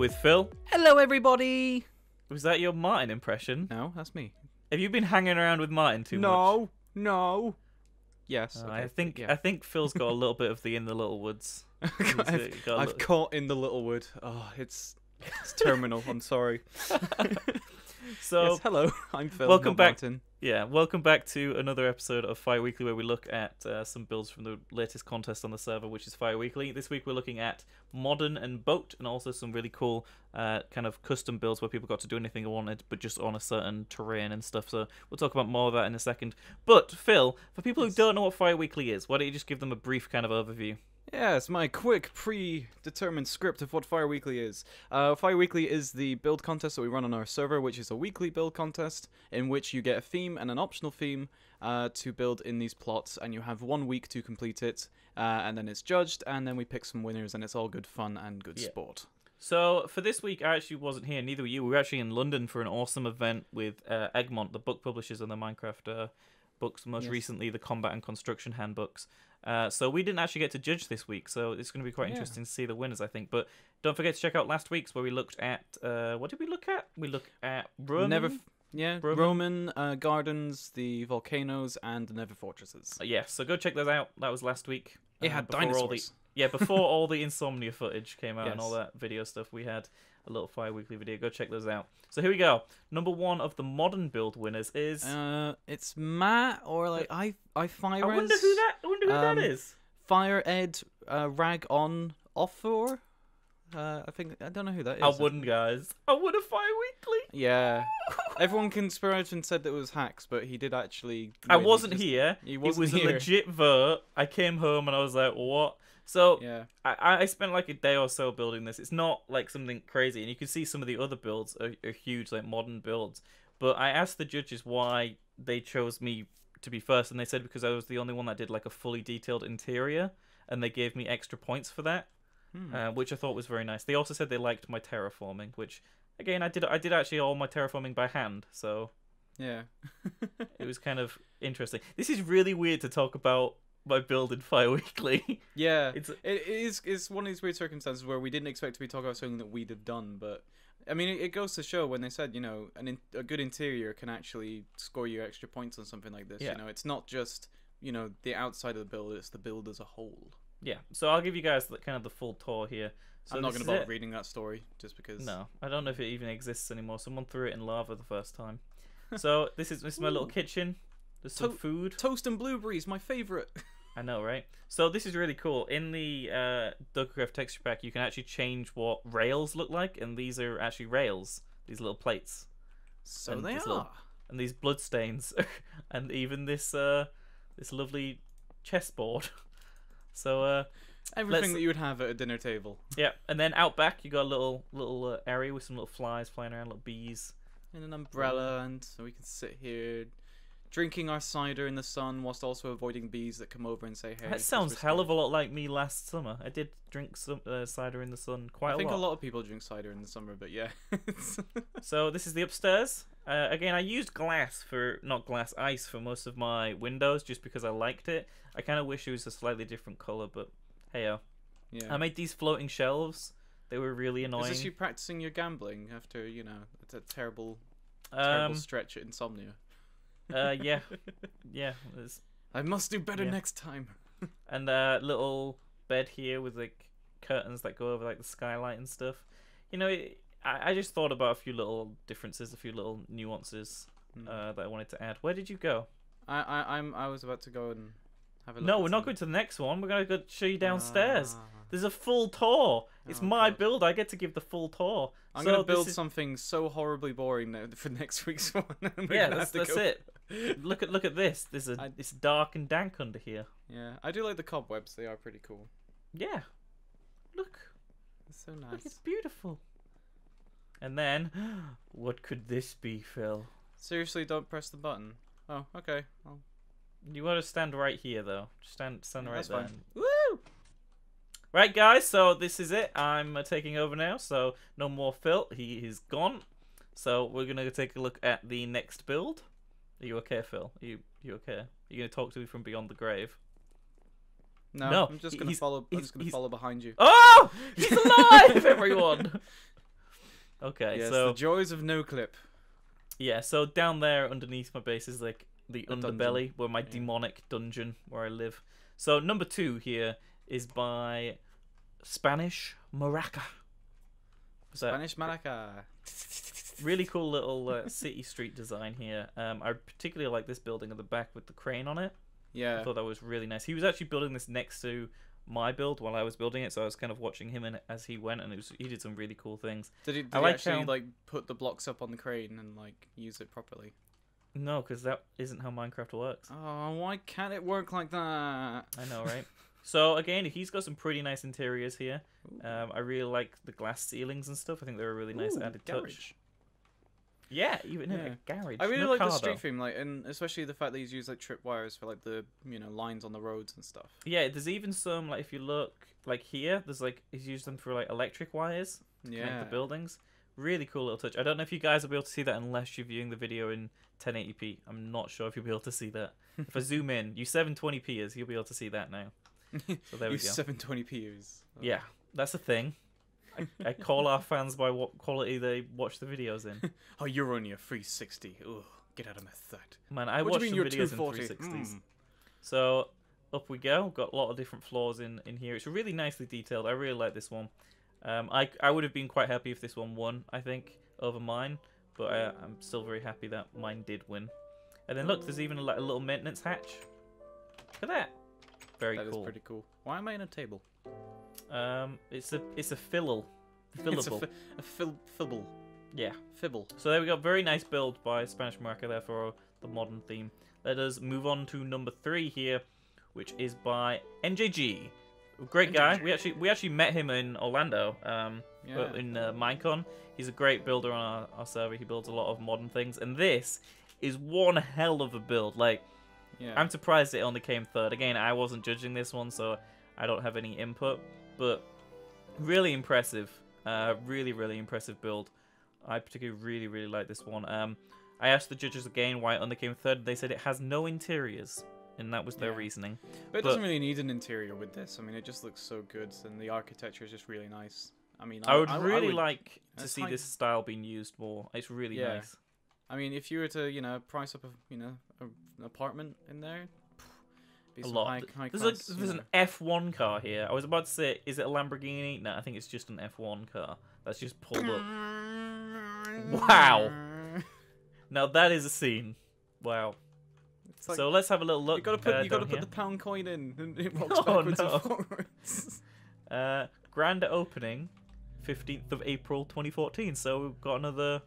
with Phil. Hello, everybody. Was that your Martin impression? No, that's me. Have you been hanging around with Martin too much? No. Yes. I okay, think Phil's got a little bit of the in the little woods. I've caught in the little wood. Oh, it's terminal. I'm sorry. So yes, hello, I'm Phil. Welcome back. Martin. Yeah, welcome back to another episode of FyreWeekly, where we look at some builds from the latest contest on the server, which is FyreWeekly. This week we're looking at modern and boat, and also some really cool kind of custom builds where people got to do anything they wanted, but just on a certain terrain and stuff. So we'll talk about more of that in a second. But Phil, for people who don't know what FyreWeekly is, why don't you just give them a brief kind of overview? Yeah, it's my quick, predetermined script of what FyreWeekly is. FyreWeekly is the build contest that we run on our server, which is a weekly build contest in which you get a theme and an optional theme to build in these plots, and you have 1 week to complete it, and then it's judged, and then we pick some winners, and it's all good fun and good sport. So for this week, I actually wasn't here, neither were you. We were actually in London for an awesome event with Egmont, the book publishers on the Minecraft books, most recently the Combat and Construction handbooks. So we didn't actually get to judge this week, so it's going to be quite interesting to see the winners, I think. But don't forget to check out last week's, where we looked at what did we look at? We looked at Roman. Roman gardens, the volcanoes, and the Nether fortresses. Yes, so go check those out. That was last week. It had dinosaurs. Before all the Insomnia footage came out and all Yes. that video stuff, we had a little FyreWeekly video. Go check those out. So here we go. Number one of the modern build winners is It's Matt, or like I Fire. I wonder who that is. FyreEd Rag on Offer. I don't know who that is. I wouldn't, guys. I would have FyreWeekly. Yeah. Everyone conspired and said that it was hacks, but he did actually. I wasn't here. He It wasn't was here. a legit vote. I came home and I was like, what? So Yeah. I spent like a day or so building this. It's not like something crazy, and you can see some of the other builds are huge, like modern builds. But I asked the judges why they chose me to be first, and they said because I was the only one that did like a fully detailed interior, and they gave me extra points for that, which I thought was very nice. They also said they liked my terraforming, which again I did actually all my terraforming by hand, so Yeah. it was kind of interesting. This is really weird to talk about my build in FyreWeekly. Yeah. It's one of these weird circumstances where we didn't expect to be talking about something that we'd have done, but I mean, it goes to show when they said, a good interior can actually score you extra points on something like this. Yeah. It's not just, the outside of the build, it's the build as a whole. Yeah, so I'll give you guys kind of the full tour here. So I'm not this going to is bother it. reading that story just because. No, I don't know if it even exists anymore. Someone threw it in lava the first time. So this is my little kitchen. There's some food. Toast and blueberries, my favourite. I know, right? So this is really cool. In the Duckcraft texture pack, you can actually change what rails look like, and these are actually rails. These little plates. So And they this are. And these blood stains, and even this this lovely chessboard. So Everything that you would have at a dinner table. yeah, and then out back you got a little area with some little flies flying around, little bees. And an umbrella, and so we can sit here drinking our cider in the sun whilst also avoiding bees that come over and say, hey. That sounds hell of a lot like me last summer. I did drink some cider in the sun quite a lot. I think a lot of people drink cider in the summer, but yeah. So this is the upstairs. Again, I used ice for most of my windows just because I liked it. I kind of wish it was a slightly different color, but hey-oh. Yeah. I made these floating shelves. They were really annoying. Is this you practicing your gambling after, it's a terrible stretch at insomnia? Yeah. I must do better Yeah. next time. And a little bed here with like curtains that go over like the skylight and stuff. I just thought about a few little differences, a few little nuances that I wanted to add. Where did you go? I was about to go and have a look. No, at we're not some- going to the next one. We're going to go show you downstairs. There's a full tour. It's Oh, my God. build. I get to give the full tour. I'm So going to this build is- something so horribly boring now for next week's one. Yeah, that's it. Look at this. It's dark and dank under here. Yeah, I do like the cobwebs. They are pretty cool. Yeah. Look, It's so look, it's nice. beautiful. And then, what could this be, Phil? Seriously, don't press the button. Oh, okay. Well, You want to stand right here, though. Just stand right that's there. fine. Woo! Right, guys. So this is it. I'm taking over now. So no more Phil. He is gone. So we're gonna take a look at the next build. Are you okay, Phil? You okay? Are you gonna talk to me from beyond the grave? No, No, I'm just gonna follow. I'm just gonna follow behind you. Oh! He's alive, everyone! Okay, Yes, so the joys of no clip. yeah, so down there underneath my base is like the A dungeon. underbelly where my Yeah. demonic dungeon where I live. So number 2 here is by Spanish Maraca. Spanish Malaca. Really cool little city street design here. I particularly like this building at the back with the crane on it. I Yeah. thought that was really nice. He was actually building this next to my build while I was building it, so I was kind of watching him as he went, and he did some really cool things. Did he like actually how- like put the blocks up on the crane and like use it properly? No, because that isn't how Minecraft works. Oh, why can't it work like that? I know, right? So again, he's got some pretty nice interiors here. I really like the glass ceilings and stuff. I think they're a really nice Ooh, added garage. touch. Yeah, even in Yeah. a garage. I really No like car, the street though. theme, like, and especially the fact that he's used like tripwires for like the lines on the roads and stuff. Yeah, there's even some like if you look like here, there's like he's used them for like electric wires to connect the buildings. Really cool little touch. I don't know if you guys will be able to see that unless you're viewing the video in 1080p. I'm not sure if you'll be able to see that. If I zoom in, you 720pers, you'll be able to see that now. So there we go. 720p's. Yeah, that's a thing. I call our fans by what quality they watch the videos in. Oh, you're only a 360. Ugh, get out of my sight. Man, I What watch do some you mean you're videos in 240? 360s. So up we go. Got a lot of different floors in here. It's really nicely detailed. I really like this one. I would have been quite happy if this one won, I think, over mine. But I'm still very happy that mine did win. And then look, there's even a little maintenance hatch. Look at that. Very That cool. is pretty cool. Why am I in a table? It's a fillable. Fillable. It's a fibble. Yeah. Fibble. So there we go. Very nice build by Spanish Marca there for the modern theme. Let us move on to number 3 here, which is by NJG. Great guy. We actually met him in Orlando. In Minecon. He's a great builder on our server. He builds a lot of modern things, and this is one hell of a build. Like, Yeah. I'm surprised it only came third. Again, I wasn't judging this one, so I don't have any input. But really impressive. Really, really impressive build. I particularly really like this one. I asked the judges again why it only came third. They said it has no interiors, and that was their reasoning. But it doesn't really need an interior with this. I mean, it just looks so good, and the architecture is just really nice. I mean, I would really like to that's see fine. this style being used more. It's really nice. I mean, if you were to, price up an apartment in there, be A some lot. high There's class, there's an F1 car here. I was about to say, is it a Lamborghini? No, I think it's just an F1 car. That's just pulled up. Wow. Now that is a scene. Wow. It's like, So let's have a little look. you gotta put down here. the pound coin in, and it rocks Oh, backwards no. and forwards. Grand opening, 15th of April 2014. So we've got another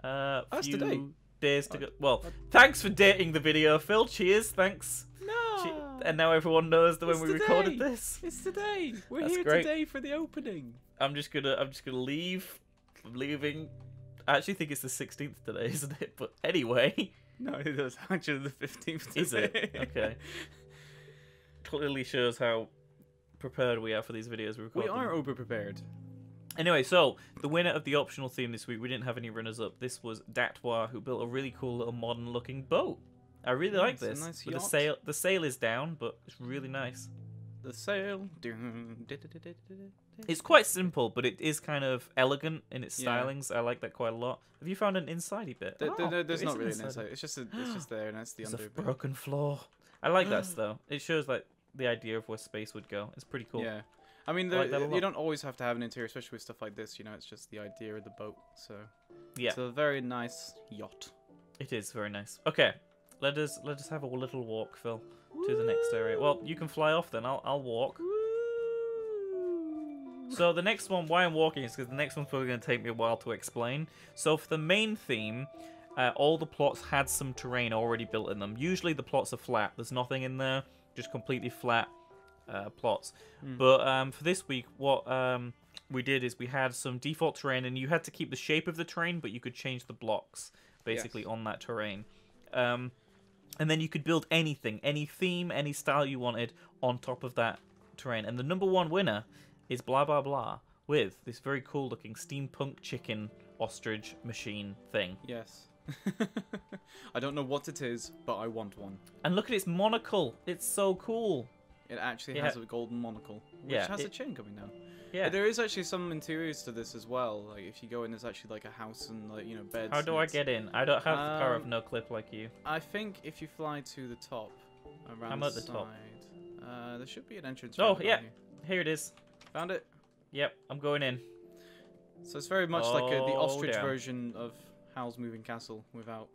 That's few today. days to go. Well, thanks for dating the video, Phil. Cheers. Thanks. No. And now everyone knows that when It's we recorded today. this. It's today. We're That's here great. today for the opening. I'm just gonna leave. I'm leaving. I actually think it's the 16th today, isn't it? But anyway, No, it is actually the 15th. is it? Okay. Clearly shows how prepared we are for these videos we record. We are over prepared. Anyway, so the winner of the optional theme this week, we didn't have any runners up. This was Datwa, who built a really cool little modern looking boat. I really like it's a this. nice With the yacht. sail, the sail is down, but it's really nice. The sail. It's quite simple, but it is kind of elegant in its Yeah. stylings. I like that quite a lot. Have you found an insidey bit? There's there not is really an insider. inside. It's just there, and that's the There's under a bit. broken floor. I like that though. It shows like the idea of where space would go. It's pretty cool. Yeah. I mean, I like that a you lot. don't always have to have an interior, especially with stuff like this. It's just the idea of the boat. So Yeah, it's a very nice yacht. it is very nice. Okay, let us have a little walk, Phil, to the next area. Well, you can fly off then. I'll walk. So the next one, why I'm walking is because the next one's probably going to take me a while to explain. So for the main theme, all the plots had some terrain already built in them. Usually the plots are flat. There's nothing in there, just completely flat plots. But for this week, what we did is we had some default terrain, and you had to keep the shape of the terrain, but you could change the blocks basically on that terrain. And then you could build anything, any theme, any style you wanted on top of that terrain. And the number one winner is blah blah blah with this very cool looking steampunk chicken ostrich machine thing. Yes. I don't know what it is, but I want one. And look at its monocle. It's so cool. It actually It has ha- a golden monocle, which Yeah, has a it- chain coming down. Yeah. There is actually some interiors to this as well. Like if you go in, there's actually like a house and like beds. How do I get in? I don't have the power of no clip like you. I think if you fly to the top, around I'm the at the top. there should be an entrance. Oh right yeah, here. here it is. Found it. Yep, I'm going in. So it's very much like the ostrich damn. version of Howl's Moving Castle without.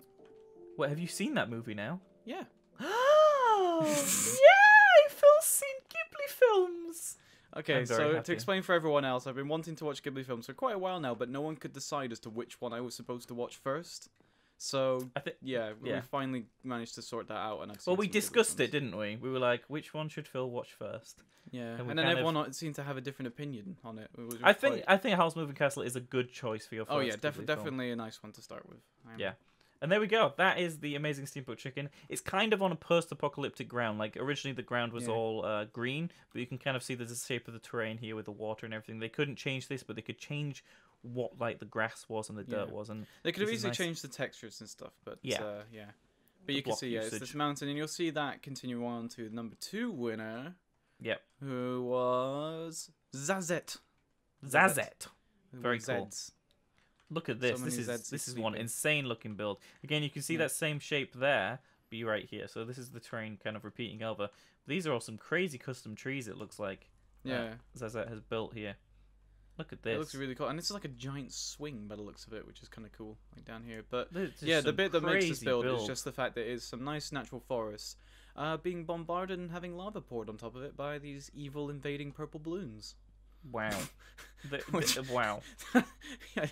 Wait, have you seen that movie now? Yeah. Oh, yay! Phil's seen Ghibli films. Okay, I'm very so happy. to explain for everyone else, I've been wanting to watch Ghibli films for quite a while now, but no one could decide as to which one I was supposed to watch first. So I think. yeah, we Yeah. finally managed to sort that out, and I've seen Well, we some Ghibli discussed it, films. didn't we? We were like, which one should Phil watch first? Yeah, and we and then kind of- everyone seemed to have a different opinion on it. It was I think quite- Howl's Moving Castle is a good choice for your first. Oh yeah, Ghibli film. definitely a nice one to start with. Yeah. And there we go. That is the Amazing Steamboat Chicken. It's kind of on a post-apocalyptic ground. Like originally the ground was Yeah. all green, but you can kind of see there's the shape of the terrain here with the water and everything. They couldn't change this, but they could change what like the grass was and the dirt Yeah. was. And They could have this is easily nice. changed the textures and stuff, but Yeah. yeah. But The you can block see, yeah, it's usage. this mountain, and you'll see that continue on to the number 2 winner, Yep. who was Zazet. Zazet. Very With cool. Zeds. Look at this. So many This Zeds is one sleeping. insane looking build. Again, you can see Yeah. that same shape there be right here. So this is the terrain kind of repeating over. These are all some crazy custom trees. It looks like. Yeah, Zazet has built here. Look at this. it looks really cool, and this is like a giant swing by the looks of it, which is kind of cool, like down here. But There's just yeah, the some bit that makes this crazy build builds. is just the fact that it is some nice natural forests, being bombarded and having lava poured on top of it by these evil invading purple balloons. Wow. Which- Wow. yeah,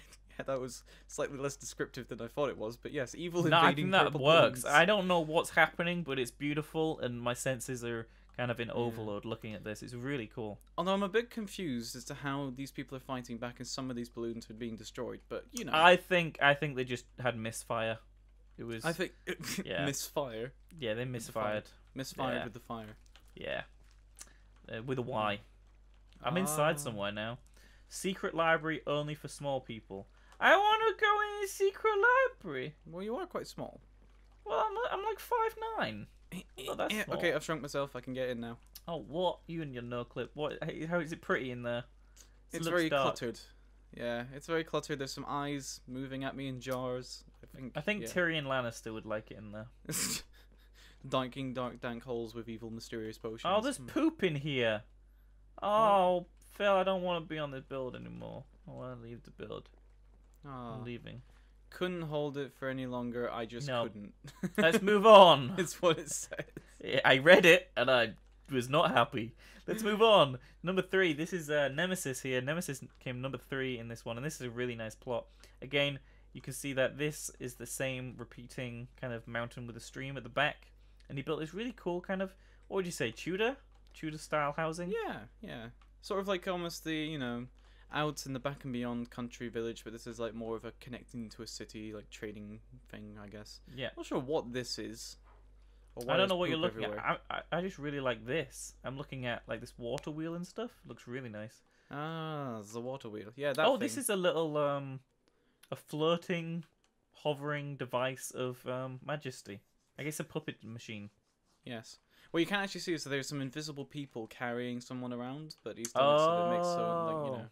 that was slightly less descriptive than I thought it was, but yes, evil No, I invading think that purple works. balloons. I don't know what's happening, but it's beautiful, and my senses are kind of in overload looking at this. It's really cool. Although I'm a bit confused as to how these people are fighting back and some of these balloons are being destroyed, but you know. I think they just had misfire. It was. I think Yeah. misfire. Yeah, they the fire. misfired. Misfired Yeah. with the fire. Yeah. With a Y. I'm inside somewhere now. Secret library only for small people. I want to go in a secret library. Well, you are quite small. Well, I'm like 5'9". Not that small. Okay, I've shrunk myself. I can get in now. Oh, what? You and your no clip. What? How is it pretty in there? It It's looks very dark. cluttered. Yeah, it's very cluttered. There's some eyes moving at me in jars. I think yeah. Tyrion Lannister would like it in there. Dinking dark dank holes with evil mysterious potions. Oh, there's poop in here. Oh, Phil, I don't want to be on this build anymore. I want to leave the build. Aw. I'm leaving. Couldn't hold it for any longer. I just No. couldn't. Let's move on. It's what it says. I read it and I was not happy. Let's move on. Number 3. This is Nemesis here. Nemesis came number 3 in this one, and this is a really nice plot. Again, you can see that this is the same repeating kind of mountain with a stream at the back, and he built this really cool kind of, what would you say, Tudor style housing? Yeah. Sort of like almost the, out in the back and beyond country village, but this is like more of a connecting to a city, like trading thing, I guess. Yeah. Not sure what this is. Or why I don't there's know what you're poop looking everywhere. at. I just really like this. I'm looking at like this water wheel and stuff. It looks really nice. Ah, the water wheel. Yeah, that Oh, thing. this is a little a floating, hovering device of majesty. I guess a puppet machine. Yes. What you can actually see is that there's some invisible people carrying someone around, but he's done it so that it makes so,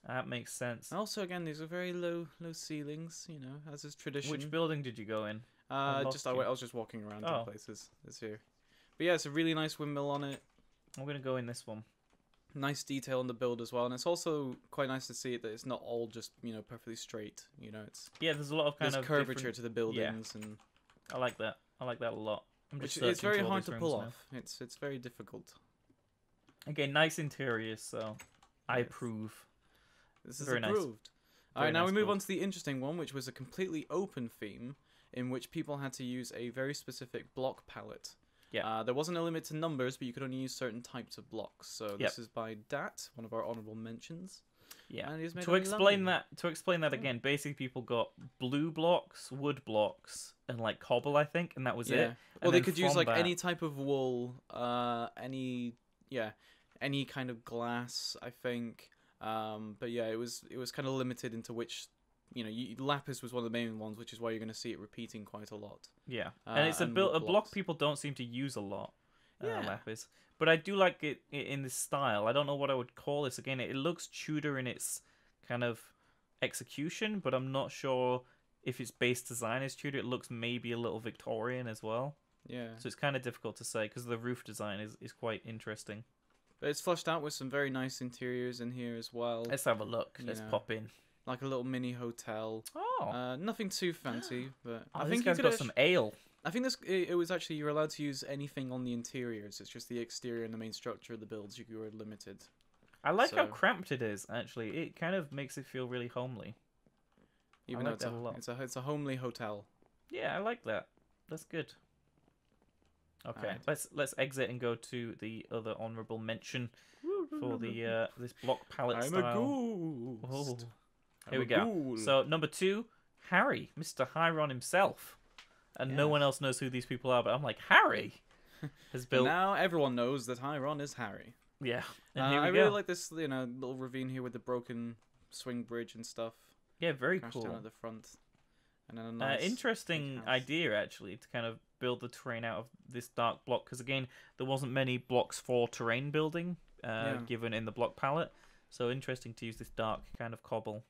That makes sense. Also, again, these are very low ceilings, as is tradition. Which building did you go in? I lost I you. was just walking around Oh. in places. It's here. But yeah, it's a really nice windmill on it. I'm gonna go in this one. Nice detail on the build as well, and it's also quite nice to see that it's not all just perfectly straight. It's Yeah, there's a lot of kind there's of curvature different- to the buildings, and I like that. I like that a lot. I'm just it's very searching for all hard these to pull rooms now. off. It's very difficult. Again, nice interiors, so I Yes. approve. This is Very nice. approved. All Very right, now nice we move build. on to the interesting one, which was a completely open theme in which people had to use a very specific block palette. Yeah. There wasn't a limit to numbers, but you could only use certain types of blocks. So this is by Dat, one of our honorable mentions. Yeah. And he's made To a explain lovely- that again, basically people got blue blocks, wood blocks, and like cobble, I think, and that was it. Yeah. And Well, they then could use from like that- any type of wool, any kind of glass, I think. But yeah, it was kind of limited into which, lapis was one of the main ones, which is why you're going to see it repeating quite a lot. Yeah, and it's a and build. wood A block blocks. people don't seem to use a lot. Yeah. lapis. But I do like it in this style. I don't know what I would call this. Again, it looks Tudor in its kind of execution, but I'm not sure if its base design is Tudor. It looks maybe a little Victorian as well. Yeah. So it's kind of difficult to say because the roof design is quite interesting. But it's fleshed out with some very nice interiors in here as well. Let's have a look. Let's pop in. Like a little mini hotel. Oh. Nothing too fancy, but I think this guy's got some ale. I think it was actually you're allowed to use anything on the interiors. It's just the exterior and the main structure of the builds you were limited. I like how cramped it is. Actually, it kind of makes it feel really homely. Even though it's a homely hotel. Yeah, I like that. That's good. Okay, let's exit and go to the other honourable mention for the this block palette style. I'm a ghost. Here we go. So number 2, Harry, Mr. Hyron himself, and no one else knows who these people are. But I'm like, Harry has built. Now everyone knows that Hyron is Harry. Yeah, and here we I go. really like this, little ravine here with the broken swing bridge and stuff. Yeah, very cool. Down at the front, and then a nice interesting idea actually to kind of build the terrain out of this dark block, because again there wasn't many blocks for terrain building given in the block palette, so interesting to use this dark kind of cobble.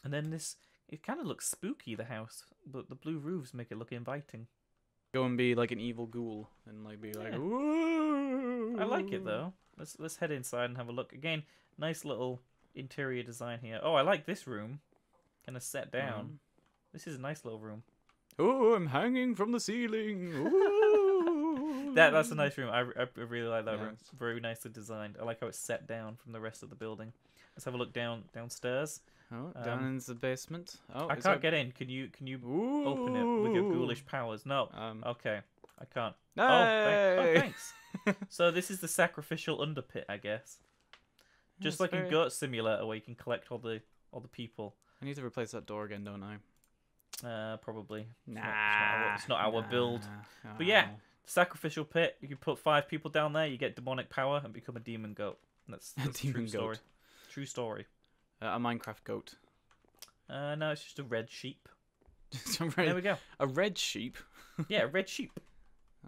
And then it kind of looks spooky, the house, but the blue roofs make it look inviting. Go and be like an evil ghoul and like be like, whoa. I like it though. Let's head inside and have a look. Again, nice little interior design here. Oh, I like this room. Kind of set down. This is a nice little room. Oh, I'm hanging from the ceiling. Ooh. That's a nice room. I really like that room. Very nicely designed. I like how it's set down from the rest of the building. Let's have a look downstairs. Oh, down in the basement. Oh, I can't get in. Can you open it with your ghoulish powers? No. Okay, I can't. Hey! Oh, thanks. So this is the sacrificial underpit, I guess. Just like in Goat Simulator, where you can collect all the people. I need to replace that door again, don't I? Probably. Nah. It's not our build. But yeah, sacrificial pit. You can put 5 people down there. You get demonic power and become a demon goat. That's a true story. True story. A Minecraft goat. No, it's just a red sheep. There we go. A red sheep? Yeah, a red sheep.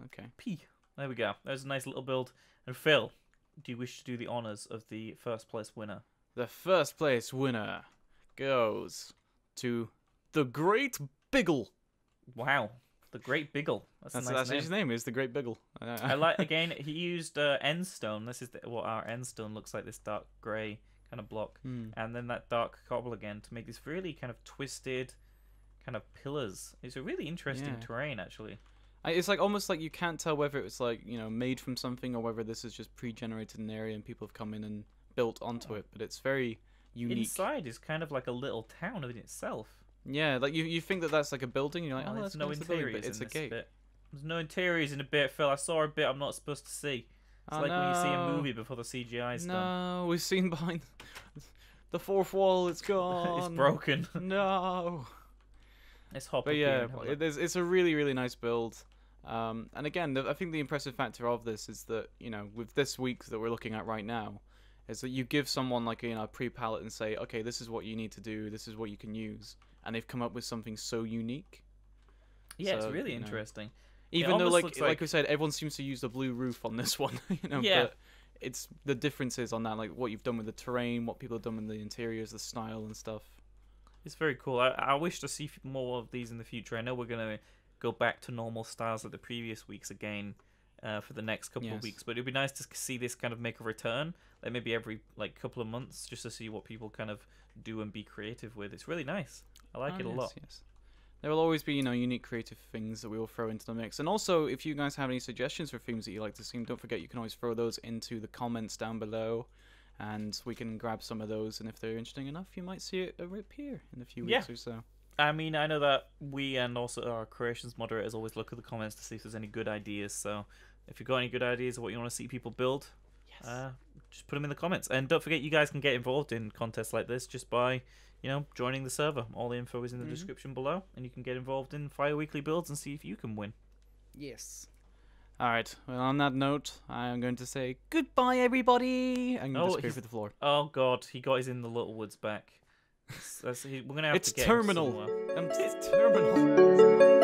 Okay. P. There we go. There's a nice little build. And Phil, do you wish to do the honours of the first place winner? The first place winner goes to the Great Biggle. Wow. The Great Biggle. That's nice name. His name is the Great Biggle. I like, again, he used endstone. This is what our endstone looks like, this dark grey kind of block. And then that dark cobble again to make this really kind of twisted kind of pillars. It's a really interesting terrain, actually. It's like almost like you can't tell whether it's like, made from something or whether this is just pre-generated in an area and people have come in and built onto it. But it's very unique. Inside is kind of like a little town in itself. Yeah, like you think that that's like a building, and you're like, there's no interiors, but it's a gate. Bit. There's no interiors in a bit, Phil. I saw a bit I'm not supposed to see. It's like when you see a movie before the CGI's done. No, we've seen behind the fourth wall. It's gone. It's broken. No. Let's hop. But yeah, it's a really, really nice build. And again, I think the impressive factor of this is that with this week that we're looking at right now, is that you give someone like a pre-palette and say, okay, this is what you need to do. This is what you can use, and they've come up with something so unique. Yeah, so, it's really interesting. Even though, like we said, everyone seems to use the blue roof on this one, Yeah. But it's the differences on that, like what you've done with the terrain, what people have done with the interiors, the style and stuff. It's very cool. I wish to see more of these in the future. I know we're going to go back to normal styles like the previous weeks again for the next couple of weeks, but it'd be nice to see this kind of make a return, like maybe every couple of months, just to see what people kind of do and be creative with. It's really nice. I like it a lot. Yes. There will always be, unique creative things that we will throw into the mix. And also, if you guys have any suggestions for themes that you'd like to see, don't forget you can always throw those into the comments down below, and we can grab some of those. And if they're interesting enough, you might see it appear in a few weeks or so. I mean, I know that we and also our creations moderators always look at the comments to see if there's any good ideas. So if you've got any good ideas of what you want to see people build, just put them in the comments. And don't forget, you guys can get involved in contests like this just by joining the server. All the info is in the description below, and you can get involved in FyreWeekly builds and see if you can win. Yes. All right. Well, on that note, I am going to say goodbye, everybody. I'm going to disappear to the floor. Oh God, he got his in the Littlewoods back. We're gonna have to get terminal. Him somewhere. It's terminal.